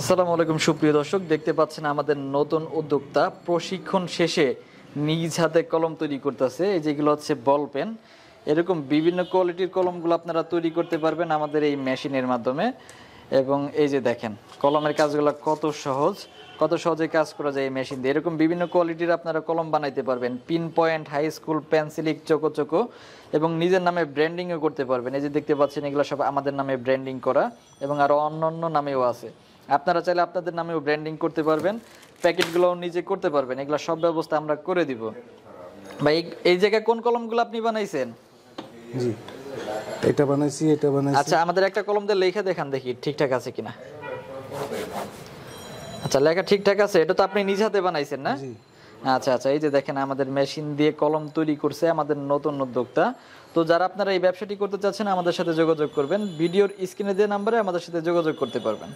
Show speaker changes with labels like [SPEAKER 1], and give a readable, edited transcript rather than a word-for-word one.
[SPEAKER 1] আসসালামু আলাইকুম সুপ্রিয় দর্শক, দেখতে পাচ্ছেন আমাদের নতুন উদ্যোক্তা প্রশিক্ষণ শেষে নিজ হাতে কলম তৈরি করতেছে। এই যেগুলো হচ্ছে বল পেন, এরকম বিভিন্ন কোয়ালিটির কলমগুলো আপনারা তৈরি করতে পারবেন আমাদের এই মেশিনের মাধ্যমে। এবং এই যে দেখেন কলমের কাজগুলো কত সহজে কাজ করা যায় এই মেশিন দিয়ে। এরকম বিভিন্ন কোয়ালিটির আপনারা কলম বানাইতে পারবেন, পিন পয়েন্ট, হাই স্কুল, পেন্সিলিক, চোকো চোকো, এবং নিজের নামে ব্র্যান্ডিংও করতে পারবেন। এই যে দেখতে পাচ্ছেন এগুলো সব আমাদের নামে ব্র্যান্ডিং করা, এবং আরও অন্য নামেও আছে। আপনারা চাইলে আপনাদের নামেও ব্র্যান্ডিং করতে পারবেন, প্যাকেটগুলোও নিজে করতে পারবেন। এগুলো সব ব্যবস্থা আমরা করে দিব। ভাই এই জায়গায় কোন কলমগুলো আপনি বানাইছেন?
[SPEAKER 2] জি, এটা বানাইছি।
[SPEAKER 1] আচ্ছা, আমাদের একটা কলম দিয়ে লেখা দেখান দেখি ঠিকঠাক আছে কিনা। আচ্ছা, লেখা ঠিকঠাক আছে, এটা তো আপনি নিজ হাতে বানাইছেন না?
[SPEAKER 2] জি।
[SPEAKER 1] আচ্ছা আচ্ছা, এই যে দেখেন আমাদের মেশিন দিয়ে কলম তৈরি করছে আমাদের নতুন উদ্যোক্তা। তো যারা আপনারা এই ব্যবসাটি করতে চাচ্ছেন আমাদের সাথে যোগাযোগ করবেন, ভিডিওর স্ক্রিনে দেওয়া নাম্বারে আমাদের সাথে যোগাযোগ করতে পারবেন।